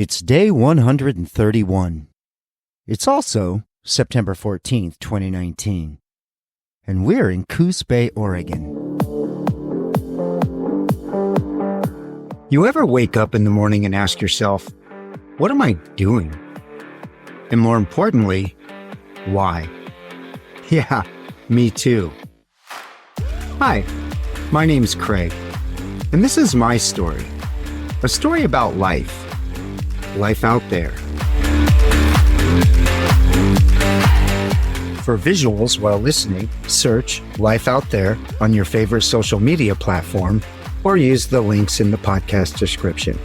It's day 131. It's also September 14th, 2019. And we're in Coos Bay, Oregon. You ever wake up in the morning and ask yourself, what am I doing? And more importantly, why? Yeah, me too. Hi, my name's Craig, and this is my story. A story about life. Life out there. For visuals while listening, search Life Out There on your favorite social media platform or use the links in the podcast description.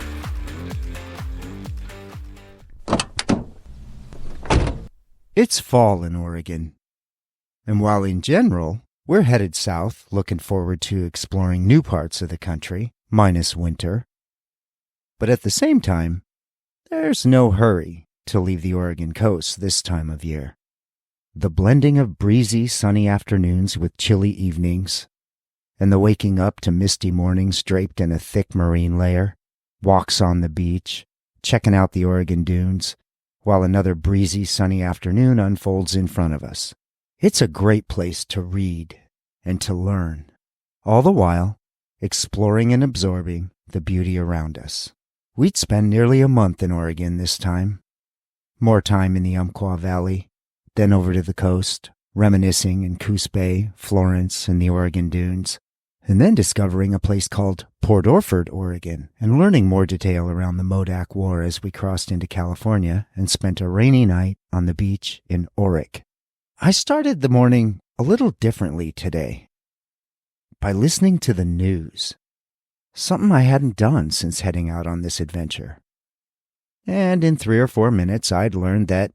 It's fall in Oregon. And while in general, we're headed south, looking forward to exploring new parts of the country, minus winter. But at the same time, there's no hurry to leave the Oregon coast this time of year. The blending of breezy, sunny afternoons with chilly evenings, and the waking up to misty mornings draped in a thick marine layer, walks on the beach, checking out the Oregon dunes, while another breezy, sunny afternoon unfolds in front of us. It's a great place to read and to learn, all the while exploring and absorbing the beauty around us. We'd spend nearly a month in Oregon this time. More time in the Umpqua Valley, then over to the coast, reminiscing in Coos Bay, Florence, and the Oregon dunes, and then discovering a place called Port Orford, Oregon, and learning more detail around the Modoc War as we crossed into California and spent a rainy night on the beach in Orick. I started the morning a little differently today, by listening to the news. Something I hadn't done since heading out on this adventure. And in 3 or 4 minutes, I'd learned that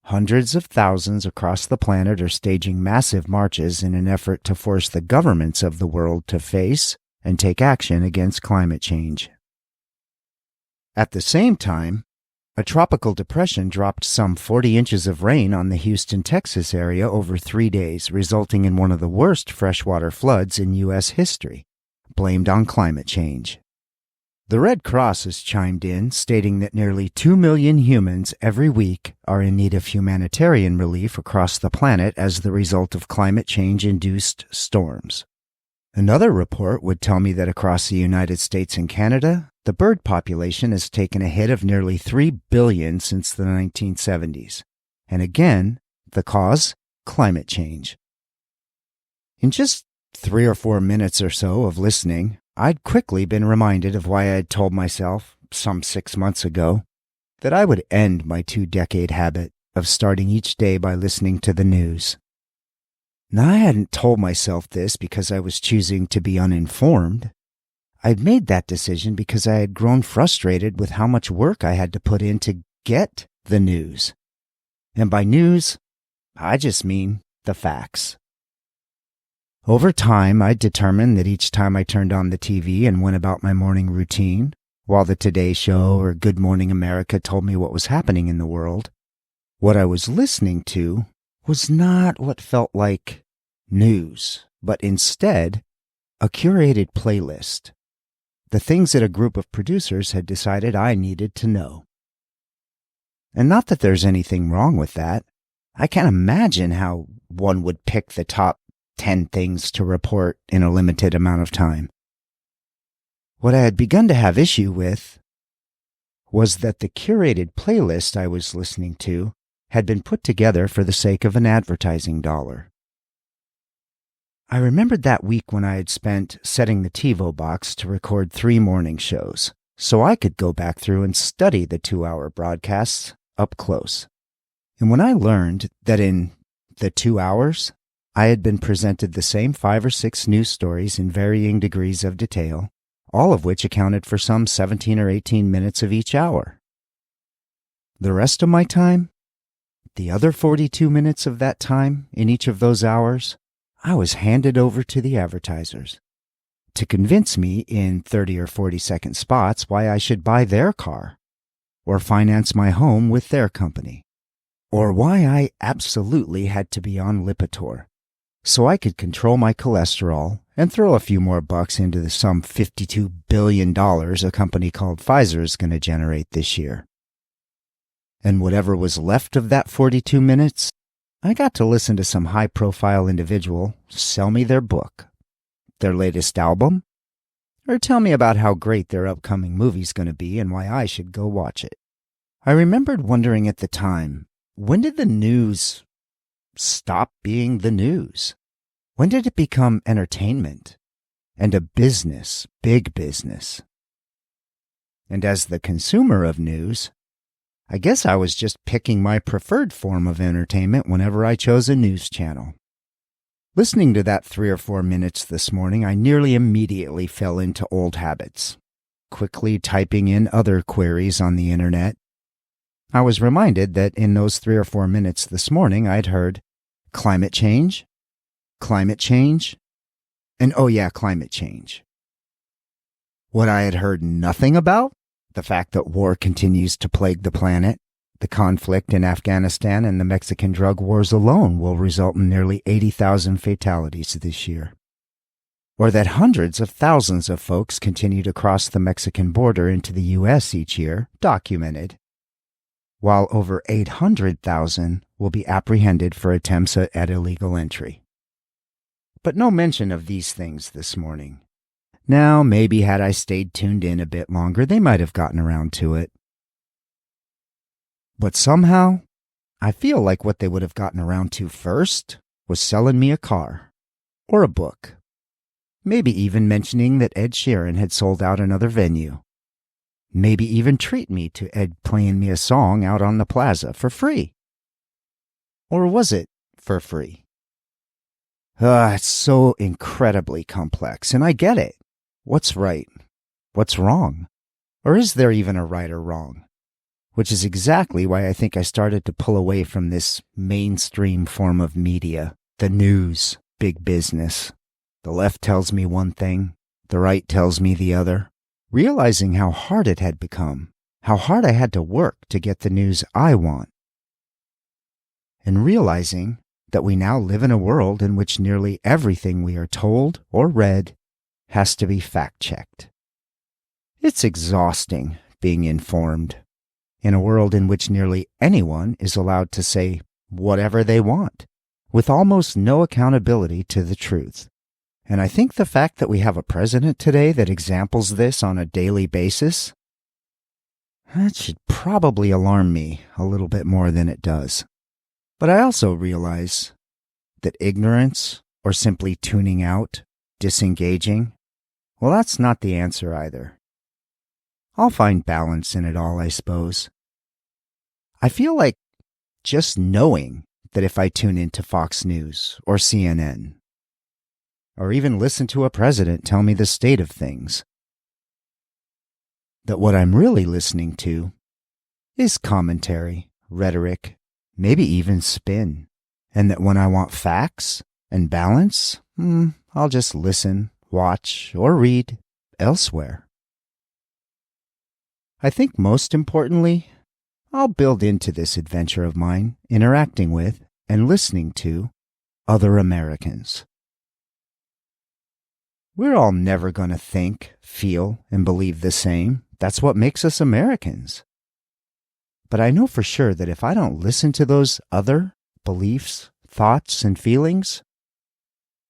hundreds of thousands across the planet are staging massive marches in an effort to force the governments of the world to face and take action against climate change. At the same time, a tropical depression dropped some 40 inches of rain on the Houston, Texas area over 3 days, resulting in one of the worst freshwater floods in U.S. history, blamed on climate change. The Red Cross has chimed in, stating that nearly 2 million humans every week are in need of humanitarian relief across the planet as the result of climate change-induced storms. Another report would tell me that across the United States and Canada, the bird population has taken a hit of nearly 3 billion since the 1970s. And again, the cause? Climate change. In just 3 or 4 minutes or so of listening, I'd quickly been reminded of why I had told myself, some 6 months ago, that I would end my 2-decade habit of starting each day by listening to the news. Now, I hadn't told myself this because I was choosing to be uninformed. I'd made that decision because I had grown frustrated with how much work I had to put in to get the news. And by news, I just mean the facts. Over time, I determined that each time I turned on the TV and went about my morning routine, while the Today Show or Good Morning America told me what was happening in the world, what I was listening to was not what felt like news, but instead a curated playlist. The things that a group of producers had decided I needed to know. And not that there's anything wrong with that. I can't imagine how one would pick the top 10 things to report in a limited amount of time. What I had begun to have issue with was that the curated playlist I was listening to had been put together for the sake of an advertising dollar. I remembered that week when I had spent setting the TiVo box to record 3 morning shows, so I could go back through and study the 2-hour broadcasts up close. And when I learned that in the 2 hours, I had been presented the same 5 or 6 news stories in varying degrees of detail, all of which accounted for some 17 or 18 minutes of each hour. The rest of my time, the other 42 minutes of that time in each of those hours, I was handed over to the advertisers to convince me in 30 or 40-second spots why I should buy their car or finance my home with their company, or why I absolutely had to be on Lipitor so I could control my cholesterol and throw a few more bucks into the some $52 billion a company called Pfizer is going to generate this year. And whatever was left of that 42 minutes, I got to listen to some high-profile individual sell me their book, their latest album, or tell me about how great their upcoming movie's going to be and why I should go watch it. I remembered wondering at the time, when did the news stop being the news? When did it become entertainment and a business, big business? And as the consumer of news, I guess I was just picking my preferred form of entertainment whenever I chose a news channel. Listening to that 3 or 4 minutes this morning, I nearly immediately fell into old habits, quickly typing in other queries on the internet. I was reminded that in those 3 or 4 minutes this morning, I'd heard climate change, and oh yeah, climate change. What I had heard nothing about, the fact that war continues to plague the planet, the conflict in Afghanistan and the Mexican drug wars alone will result in nearly 80,000 fatalities this year. Or that hundreds of thousands of folks continue to cross the Mexican border into the U.S. each year, documented, while over 800,000 will be apprehended for attempts at illegal entry. But no mention of these things this morning. Now, maybe had I stayed tuned in a bit longer, they might have gotten around to it. But somehow, I feel like what they would have gotten around to first was selling me a car or a book. Maybe even mentioning that Ed Sheeran had sold out another venue. Maybe even treat me to Ed playing me a song out on the plaza for free. Or was it for free? It's so incredibly complex, and I get it. What's right? What's wrong? Or is there even a right or wrong? Which is exactly why I think I started to pull away from this mainstream form of media, the news, big business. The left tells me one thing, the right tells me the other. Realizing how hard it had become, how hard I had to work to get the news I want. And realizing that we now live in a world in which nearly everything we are told or read has to be fact-checked. It's exhausting being informed in a world in which nearly anyone is allowed to say whatever they want, with almost no accountability to the truth. And I think the fact that we have a president today that examples this on a daily basis, that should probably alarm me a little bit more than it does. But I also realize that ignorance or simply tuning out, disengaging, well, that's not the answer either. I'll find balance in it all, I suppose. I feel like just knowing that if I tune into Fox News or CNN, or even listen to a president tell me the state of things, that what I'm really listening to is commentary, rhetoric, maybe even spin, and that when I want facts and balance, I'll just listen, watch, or read elsewhere. I think most importantly, I'll build into this adventure of mine interacting with and listening to other Americans. We're all never going to think, feel, and believe the same. That's what makes us Americans. But I know for sure that if I don't listen to those other beliefs, thoughts, and feelings,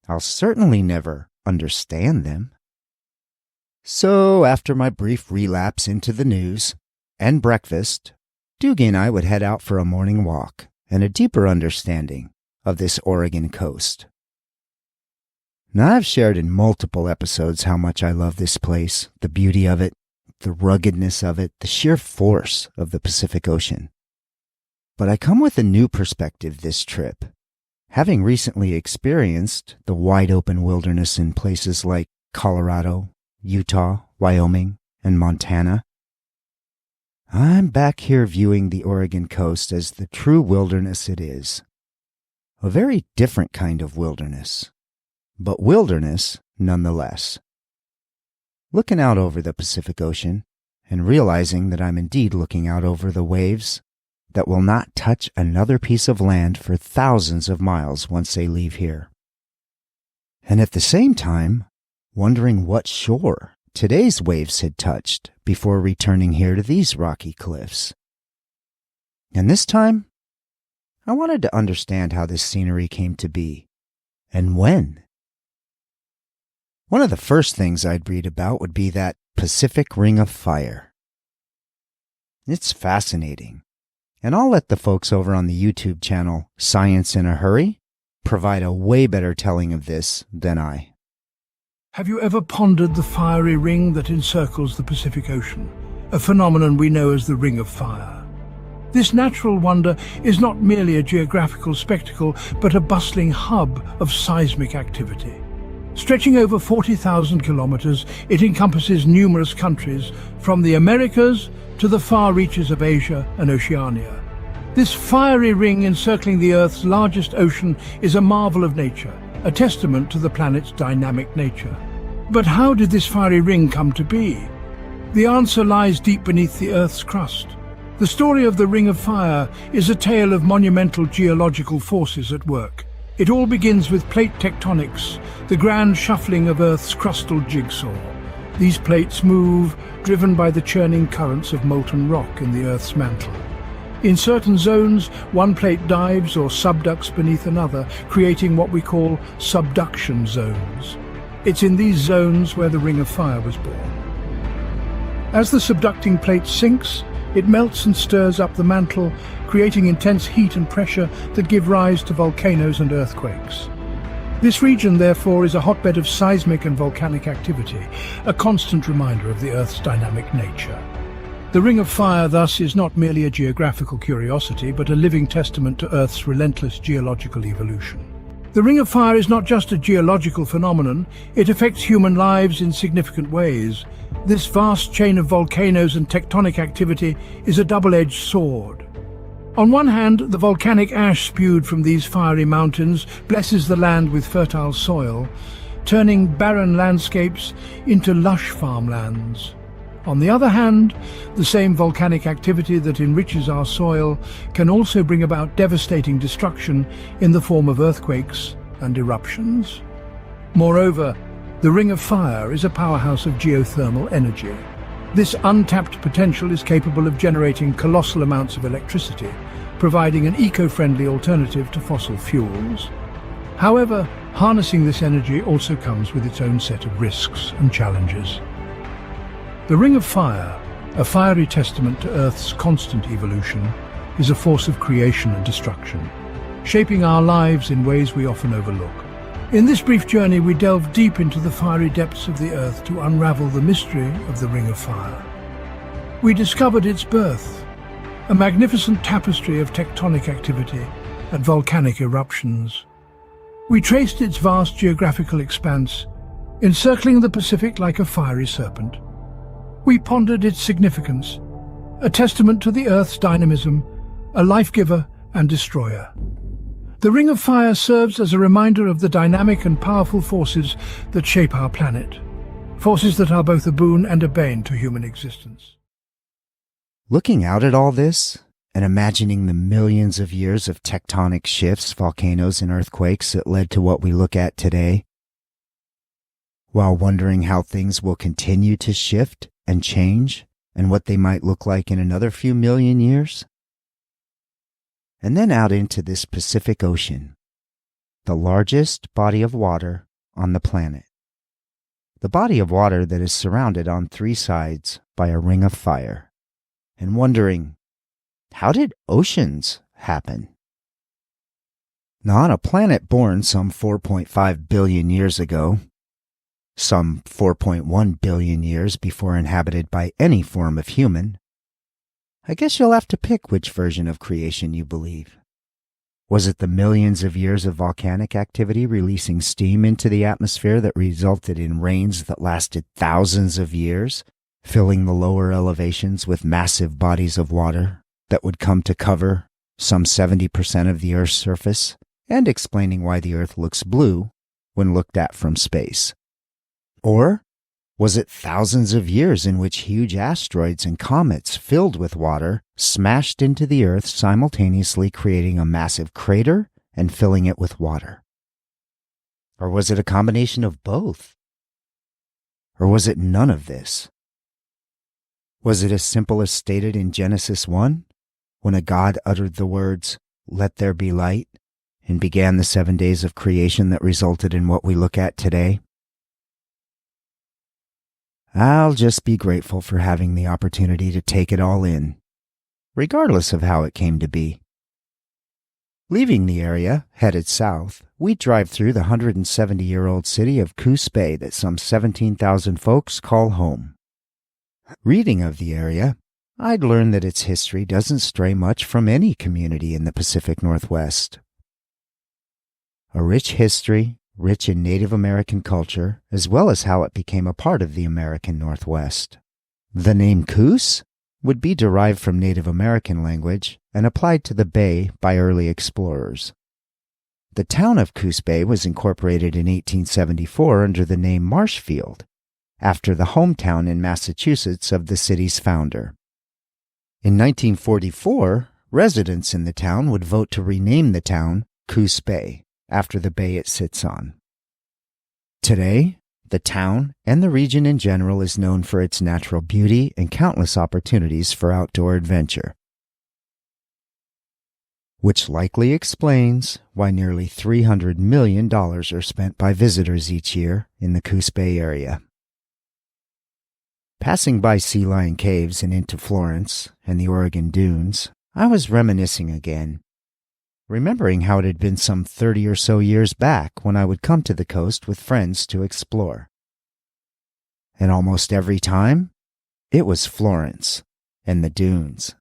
I'll certainly never understand them. So, after my brief relapse into the news and breakfast, Dougie and I would head out for a morning walk and a deeper understanding of this Oregon coast. Now, I've shared in multiple episodes how much I love this place, the beauty of it, the ruggedness of it, the sheer force of the Pacific Ocean. But I come with a new perspective this trip. Having recently experienced the wide-open wilderness in places like Colorado, Utah, Wyoming, and Montana, I'm back here viewing the Oregon coast as the true wilderness it is. A very different kind of wilderness, but wilderness nonetheless. Looking out over the Pacific Ocean and realizing that I'm indeed looking out over the waves that will not touch another piece of land for thousands of miles once they leave here. and at the same time, wondering what shore today's waves had touched before returning here to these rocky cliffs. And this time, I wanted to understand how this scenery came to be, and when. One of the first things I'd read about would be that Pacific Ring of Fire. It's fascinating, and I'll let the folks over on the YouTube channel Science in a Hurry provide a way better telling of this than I. Have you ever pondered the fiery ring that encircles the Pacific Ocean, a phenomenon we know as the Ring of Fire? This natural wonder is not merely a geographical spectacle, but a bustling hub of seismic activity. Stretching over 40,000 kilometers, it encompasses numerous countries, from the Americas to the far reaches of Asia and Oceania. This fiery ring encircling the Earth's largest ocean is a marvel of nature, a testament to the planet's dynamic nature. But how did this fiery ring come to be? The answer lies deep beneath the Earth's crust. The story of the Ring of Fire is a tale of monumental geological forces at work. It all begins with plate tectonics, the grand shuffling of Earth's crustal jigsaw. These plates move, driven by the churning currents of molten rock in the Earth's mantle. In certain zones, one plate dives or subducts beneath another, creating what we call subduction zones. It's in these zones where the Ring of Fire was born. As the subducting plate sinks, it melts and stirs up the mantle, creating intense heat and pressure that give rise to volcanoes and earthquakes. This region, therefore, is a hotbed of seismic and volcanic activity, a constant reminder of the Earth's dynamic nature. The Ring of Fire, thus, is not merely a geographical curiosity, but a living testament to Earth's relentless geological evolution. The Ring of Fire is not just a geological phenomenon, it affects human lives in significant ways. This vast chain of volcanoes and tectonic activity is a double-edged sword. On one hand, the volcanic ash spewed from these fiery mountains blesses the land with fertile soil, turning barren landscapes into lush farmlands. On the other hand, the same volcanic activity that enriches our soil can also bring about devastating destruction in the form of earthquakes and eruptions. Moreover, the Ring of Fire is a powerhouse of geothermal energy. This untapped potential is capable of generating colossal amounts of electricity, providing an eco-friendly alternative to fossil fuels. However, harnessing this energy also comes with its own set of risks and challenges. The Ring of Fire, a fiery testament to Earth's constant evolution, is a force of creation and destruction, shaping our lives in ways we often overlook. In this brief journey, we delve deep into the fiery depths of the Earth to unravel the mystery of the Ring of Fire. We discovered its birth, a magnificent tapestry of tectonic activity and volcanic eruptions. We traced its vast geographical expanse, encircling the Pacific like a fiery serpent. We pondered its significance, a testament to the Earth's dynamism, a life-giver and destroyer. The Ring of Fire serves as a reminder of the dynamic and powerful forces that shape our planet, forces that are both a boon and a bane to human existence. Looking out at all this, and imagining the millions of years of tectonic shifts, volcanoes, and earthquakes that led to what we look at today, while wondering how things will continue to shift and change, and what they might look like in another few million years. And then out into this Pacific Ocean, the largest body of water on the planet. The body of water that is surrounded on three sides by a ring of fire. And wondering, how did oceans happen? Now, on a planet born some 4.5 billion years ago, some 4.1 billion years before inhabited by any form of human, I guess you'll have to pick which version of creation you believe. Was it the millions of years of volcanic activity releasing steam into the atmosphere that resulted in rains that lasted thousands of years, filling the lower elevations with massive bodies of water that would come to cover some 70% of the Earth's surface, and explaining why the Earth looks blue when looked at from space? Or was it thousands of years in which huge asteroids and comets filled with water smashed into the Earth, simultaneously creating a massive crater and filling it with water? Or was it a combination of both? Or was it none of this? Was it as simple as stated in Genesis 1, when a God uttered the words, "Let there be light," and began the 7 days of creation that resulted in what we look at today? I'll just be grateful for having the opportunity to take it all in, regardless of how it came to be. Leaving the area, headed south, we drive through the 170-year-old city of Coos Bay that some 17,000 folks call home. Reading of the area, I'd learned that its history doesn't stray much from any community in the Pacific Northwest. A rich history, rich in Native American culture, as well as how it became a part of the American Northwest. The name Coos would be derived from Native American language and applied to the bay by early explorers. The town of Coos Bay was incorporated in 1874 under the name Marshfield, after the hometown in Massachusetts of the city's founder. In 1944, residents in the town would vote to rename the town Coos Bay, after the bay it sits on. Today, the town and the region in general is known for its natural beauty and countless opportunities for outdoor adventure, which likely explains why nearly $300 million are spent by visitors each year in the Coos Bay area. Passing by Sea Lion Caves and into Florence and the Oregon Dunes, I was reminiscing again, remembering how it had been some 30 or so years back when I would come to the coast with friends to explore. And almost every time, it was Florence and the dunes.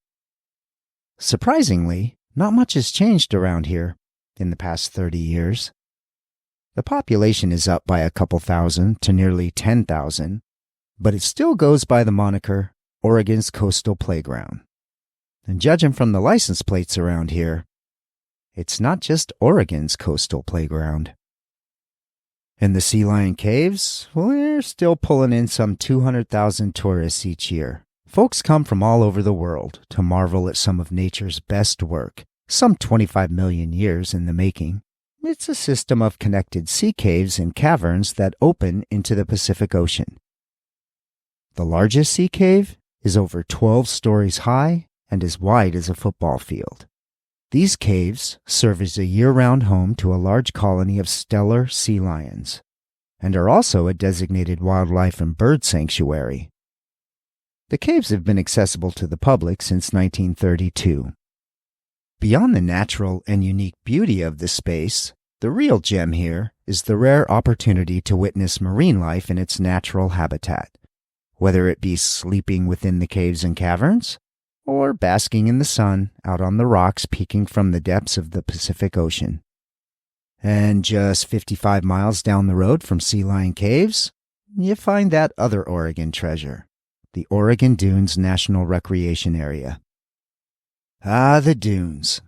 Surprisingly, not much has changed around here in the past 30 years. The population is up by a couple thousand to nearly 10,000, but it still goes by the moniker Oregon's Coastal Playground. And judging from the license plates around here, it's not just Oregon's Coastal Playground. In the Sea Lion Caves, we're still pulling in some 200,000 tourists each year. Folks come from all over the world to marvel at some of nature's best work, some 25 million years in the making. It's a system of connected sea caves and caverns that open into the Pacific Ocean. The largest sea cave is over 12 stories high and as wide as a football field. These caves serve as a year-round home to a large colony of stellar sea lions and are also a designated wildlife and bird sanctuary. The caves have been accessible to the public since 1932. Beyond the natural and unique beauty of the space, the real gem here is the rare opportunity to witness marine life in its natural habitat, whether it be sleeping within the caves and caverns, or basking in the sun out on the rocks peeking from the depths of the Pacific Ocean. And just 55 miles down the road from Sea Lion Caves, you find that other Oregon treasure, the Oregon Dunes National Recreation Area. Ah, the dunes.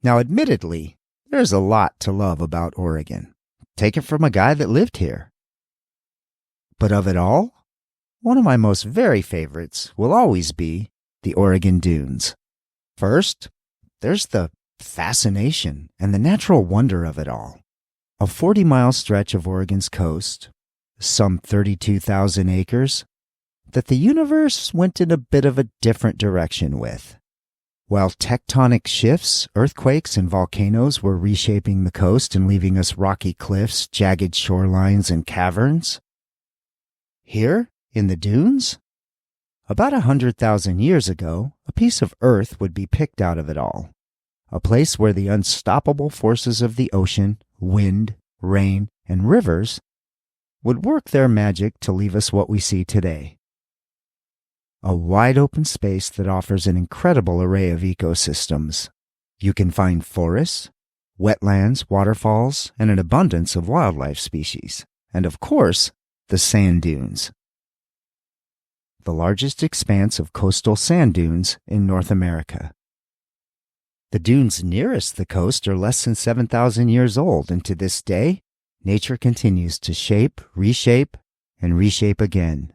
Now, admittedly, there's a lot to love about Oregon. Take it from a guy that lived here. But of it all, one of my most very favorites will always be the Oregon Dunes. First, there's the fascination and the natural wonder of it all. A 40-mile stretch of Oregon's coast, some 32,000 acres, that the universe went in a bit of a different direction with. While tectonic shifts, earthquakes, and volcanoes were reshaping the coast and leaving us rocky cliffs, jagged shorelines, and caverns, here, in the dunes, about 100,000 years ago, a piece of earth would be picked out of it all, a place where the unstoppable forces of the ocean, wind, rain, and rivers would work their magic to leave us what we see today. A wide-open space that offers an incredible array of ecosystems. You can find forests, wetlands, waterfalls, and an abundance of wildlife species. And of course, the sand dunes. The largest expanse of coastal sand dunes in North America. The dunes nearest the coast are less than 7,000 years old, and to this day, nature continues to shape, reshape, and reshape again.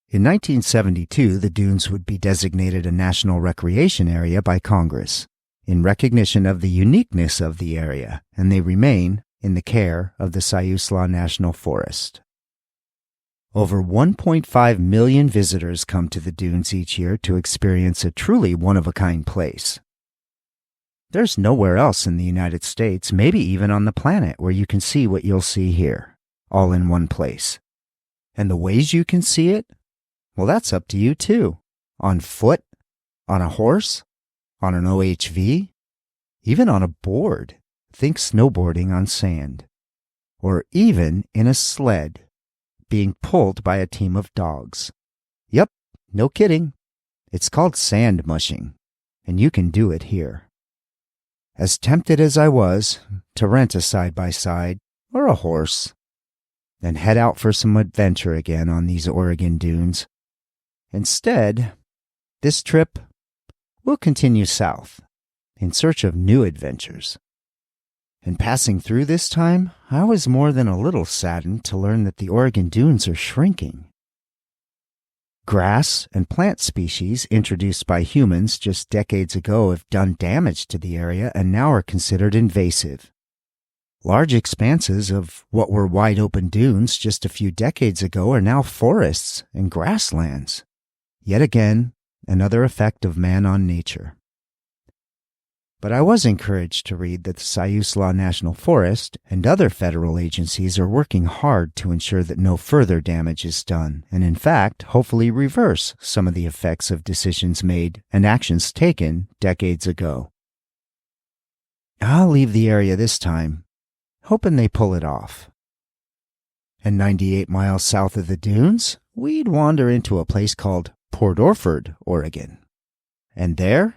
In 1972, the dunes would be designated a national recreation area by Congress in recognition of the uniqueness of the area, and they remain in the care of the Siuslaw National Forest. Over 1.5 million visitors come to the dunes each year to experience a truly one-of-a-kind place. There's nowhere else in the United States, maybe even on the planet, where you can see what you'll see here, all in one place. And the ways you can see it, well, that's up to you too. On foot, on a horse, on an OHV, even on a board. Think snowboarding on sand. Or even in a sled, being pulled by a team of dogs. Yep, no kidding. It's called sand mushing, and you can do it here. As tempted as I was to rent a side-by-side or a horse and head out for some adventure again on these Oregon dunes, instead, this trip will continue south in search of new adventures. And passing through this time, I was more than a little saddened to learn that the Oregon dunes are shrinking. Grass and plant species introduced by humans just decades ago have done damage to the area and now are considered invasive. Large expanses of what were wide-open dunes just a few decades ago are now forests and grasslands. Yet again, another effect of man on nature. But I was encouraged to read that the Siuslaw National Forest and other federal agencies are working hard to ensure that no further damage is done, and in fact, hopefully reverse some of the effects of decisions made and actions taken decades ago. I'll leave the area this time, hoping they pull it off. And 98 miles south of the dunes, we'd wander into a place called Port Orford, Oregon. And there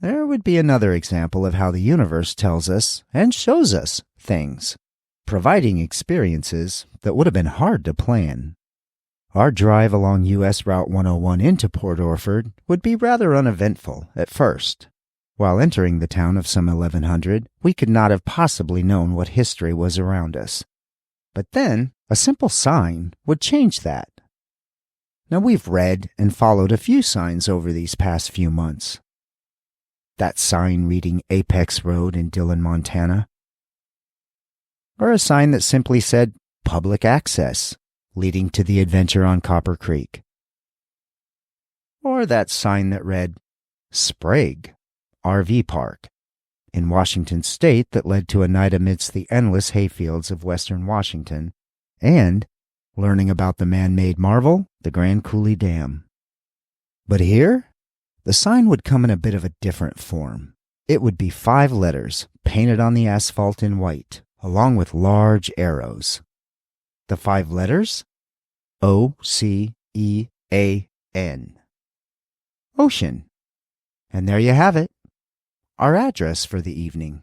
would be another example of how the universe tells us and shows us things, providing experiences that would have been hard to plan. Our drive along U.S. Route 101 into Port Orford would be rather uneventful at first. While entering the town of some 1100, we could not have possibly known what history was around us. But then, a simple sign would change that. Now, we've read and followed a few signs over these past few months. That sign reading Apex Road in Dillon, Montana. Or a sign that simply said Public Access, leading to the adventure on Copper Creek. Or that sign that read Sprague, RV Park, in Washington State that led to a night amidst the endless hayfields of western Washington, and learning about the man-made marvel, the Grand Coulee Dam. But here, the sign would come in a bit of a different form. It would be 5 letters painted on the asphalt in white, along with large arrows. The 5 letters? O-C-E-A-N. Ocean. And there you have it. Our address for the evening.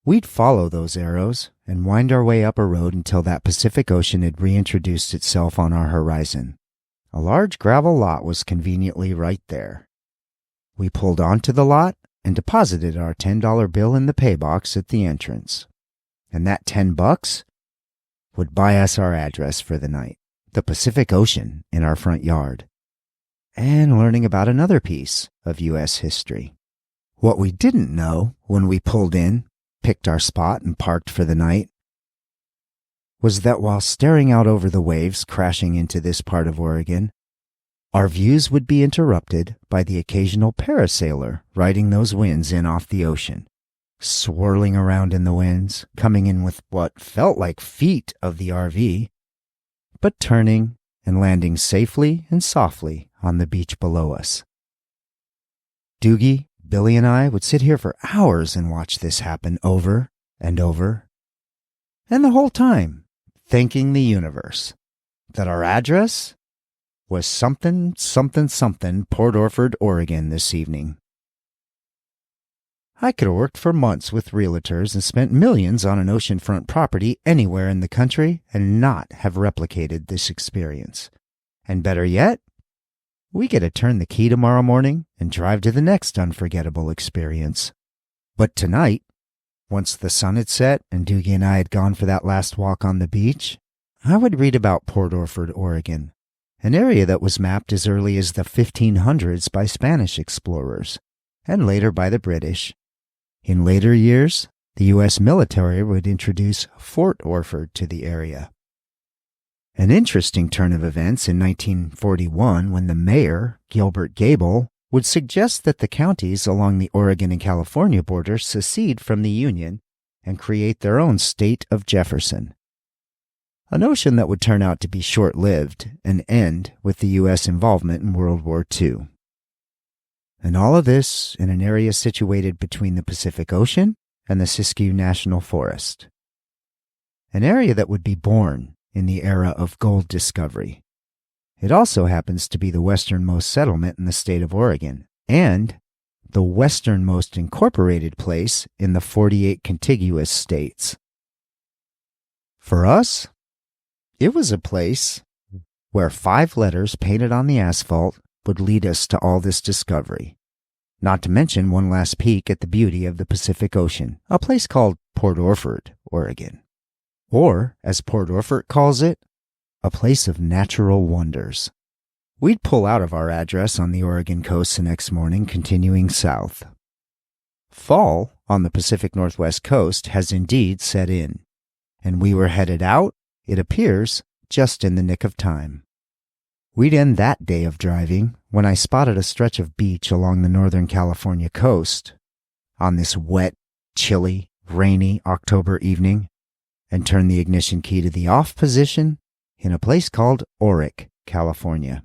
We'd follow those arrows and wind our way up a road until that Pacific Ocean had reintroduced itself on our horizon. A large gravel lot was conveniently right there. We pulled onto the lot and deposited our $10 bill in the pay box at the entrance. And that $10 would buy us our address for the night, the Pacific Ocean in our front yard, and learning about another piece of U.S. history. What we didn't know when we pulled in, picked our spot, and parked for the night was that while staring out over the waves crashing into this part of Oregon, our views would be interrupted by the occasional parasailer riding those winds in off the ocean, swirling around in the winds, coming in with what felt like feet of the RV, but turning and landing safely and softly on the beach below us. Dougie, Billie, and I would sit here for hours and watch this happen over and over, and the whole time thanking the universe that our address was something, Port Orford, Oregon this evening. I could have worked for months with realtors and spent millions on an oceanfront property anywhere in the country and not have replicated this experience. And better yet, we get to turn the key tomorrow morning and drive to the next unforgettable experience. But tonight, once the sun had set and Dougie and I had gone for that last walk on the beach, I would read about Port Orford, Oregon, an area that was mapped as early as the 1500s by Spanish explorers, and later by the British. In later years, the U.S. military would introduce Fort Orford to the area. An interesting turn of events in 1941 when the mayor, Gilbert Gable, would suggest that the counties along the Oregon and California border secede from the Union and create their own state of Jefferson. A notion that would turn out to be short-lived and end with the U.S. involvement in World War II. And all of this in an area situated between the Pacific Ocean and the Siskiyou National Forest. An area that would be born in the era of gold discovery. It also happens to be the westernmost settlement in the state of Oregon and the westernmost incorporated place in the 48 contiguous states. For us, it was a place where 5 letters painted on the asphalt would lead us to all this discovery. Not to mention one last peek at the beauty of the Pacific Ocean, a place called Port Orford, Oregon. Or, as Port Orford calls it, a place of natural wonders. We'd pull out of our address on the Oregon coast the next morning, continuing south. Fall on the Pacific Northwest coast has indeed set in, and we were headed out, it appears, just in the nick of time. We'd end that day of driving when I spotted a stretch of beach along the Northern California coast on this wet, chilly, rainy October evening and turned the ignition key to the off position in a place called Orick, California.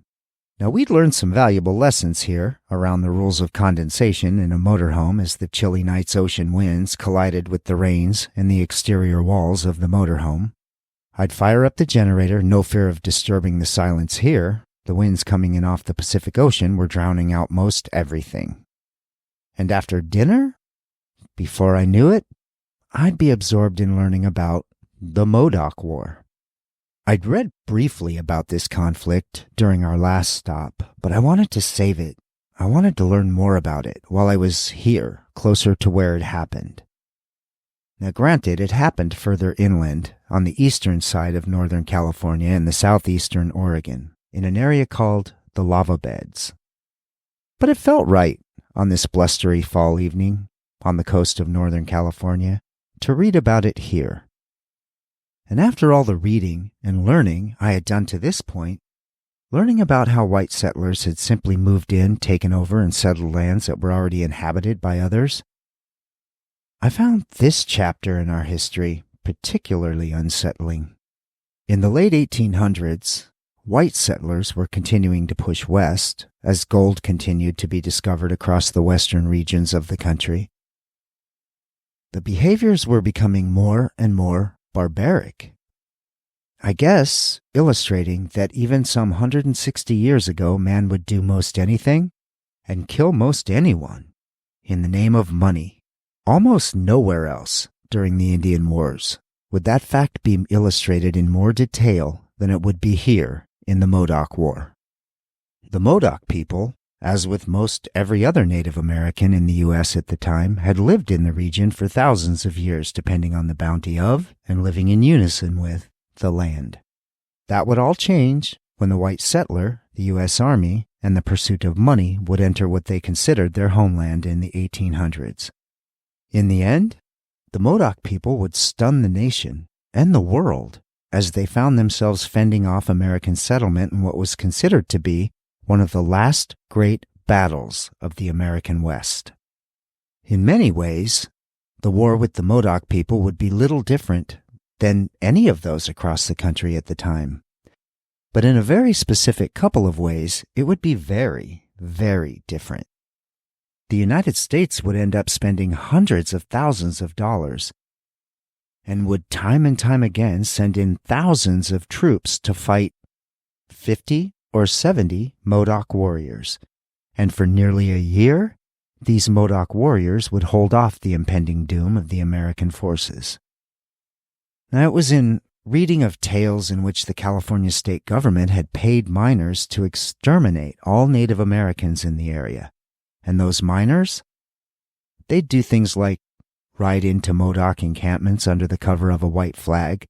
Now, we'd learned some valuable lessons here around the rules of condensation in a motorhome as the chilly night's ocean winds collided with the rains in the exterior walls of the motorhome. I'd fire up the generator, no fear of disturbing the silence here. The winds coming in off the Pacific Ocean were drowning out most everything. And after dinner, before I knew it, I'd be absorbed in learning about the Modoc War. I'd read briefly about this conflict during our last stop, but I wanted to save it. I wanted to learn more about it while I was here, closer to where it happened. Now, granted, it happened further inland, on the eastern side of Northern California and the southeastern Oregon, in an area called the Lava Beds. But it felt right on this blustery fall evening on the coast of Northern California to read about it here. And after all the reading and learning I had done to this point, learning about how white settlers had simply moved in, taken over, and settled lands that were already inhabited by others, I found this chapter in our history particularly unsettling. In the late 1800s, white settlers were continuing to push west as gold continued to be discovered across the western regions of the country. The behaviors were becoming more and more barbaric. I guess illustrating that even some 160 years ago man would do most anything and kill most anyone in the name of money. Almost nowhere else during the Indian Wars would that fact be illustrated in more detail than it would be here in the Modoc War. The Modoc people, as with most every other Native American in the U.S. at the time, had lived in the region for thousands of years, depending on the bounty of and living in unison with the land. That would all change when the white settler, the U.S. Army, and the pursuit of money would enter what they considered their homeland in the 1800s. In the end, the Modoc people would stun the nation and the world as they found themselves fending off American settlement in what was considered to be one of the last great battles of the American West. In many ways, the war with the Modoc people would be little different than any of those across the country at the time. But in a very specific couple of ways, it would be very, very different. The United States would end up spending hundreds of thousands of dollars and would time and time again send in thousands of troops to fight 50 or 70 Modoc warriors. And for nearly a year, these Modoc warriors would hold off the impending doom of the American forces. Now, it was in reading of tales in which the California state government had paid miners to exterminate all Native Americans in the area. And those miners, they'd do things like ride into Modoc encampments under the cover of a white flag,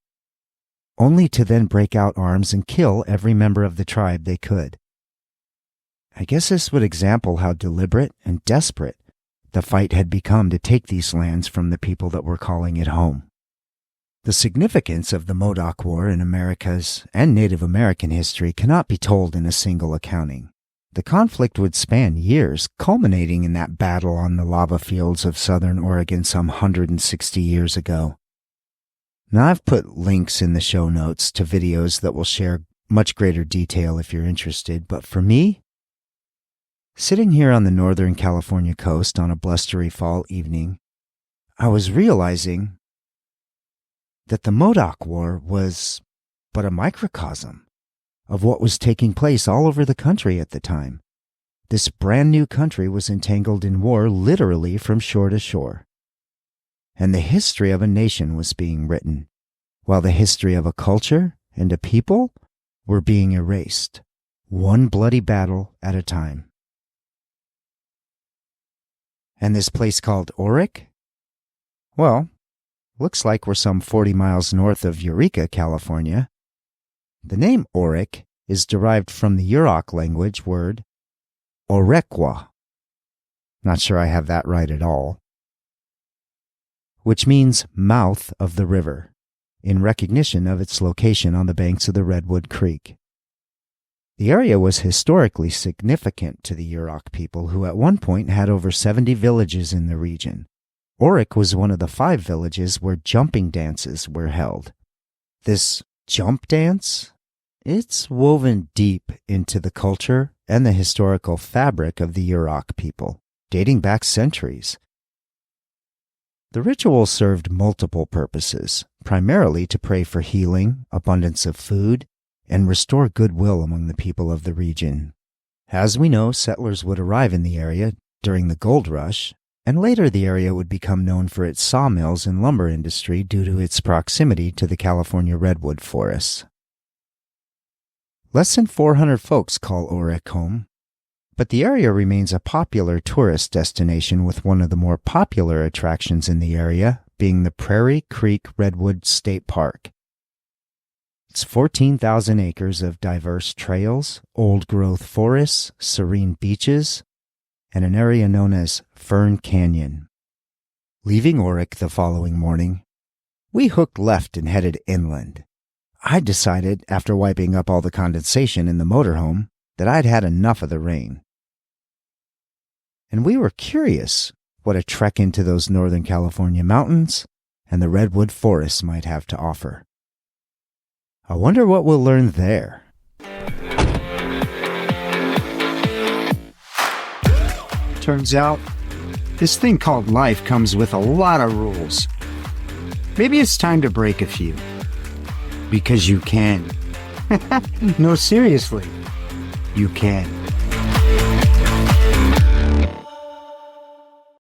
only to then break out arms and kill every member of the tribe they could. I guess this would example how deliberate and desperate the fight had become to take these lands from the people that were calling it home. The significance of the Modoc War in America's and Native American history cannot be told in a single accounting. The conflict would span years, culminating in that battle on the lava fields of southern Oregon some 160 years ago. Now, I've put links in the show notes to videos that will share much greater detail if you're interested, but for me, sitting here on the Northern California coast on a blustery fall evening, I was realizing that the Modoc War was but a microcosm of what was taking place all over the country at the time. This brand new country was entangled in war literally from shore to shore. And the history of a nation was being written, while the history of a culture and a people were being erased, one bloody battle at a time. And this place called Orick? Well, looks like we're some 40 miles north of Eureka, California. The name Orick is derived from the Yurok language word Orequa. Not sure I have that right at all. Which means mouth of the river, in recognition of its location on the banks of the Redwood Creek. The area was historically significant to the Yurok people, who at one point had over 70 villages in the region. Orick was one of the 5 villages where jumping dances were held. This jump dance? It's woven deep into the culture and the historical fabric of the Yurok people, dating back centuries. The ritual served multiple purposes, primarily to pray for healing, abundance of food, and restore goodwill among the people of the region. As we know, settlers would arrive in the area during the gold rush, and later the area would become known for its sawmills and lumber industry due to its proximity to the California redwood forests. Less than 400 folks call Orick home, but the area remains a popular tourist destination, with one of the more popular attractions in the area being the Prairie Creek Redwood State Park. It's 14,000 acres of diverse trails, old-growth forests, serene beaches, and an area known as Fern Canyon. Leaving Orick the following morning, we hooked left and headed inland. I decided, after wiping up all the condensation in the motorhome, that I'd had enough of the rain. And we were curious what a trek into those Northern California mountains and the redwood forests might have to offer. I wonder what we'll learn there. Turns out, this thing called life comes with a lot of rules. Maybe it's time to break a few. Because you can. No, seriously, you can.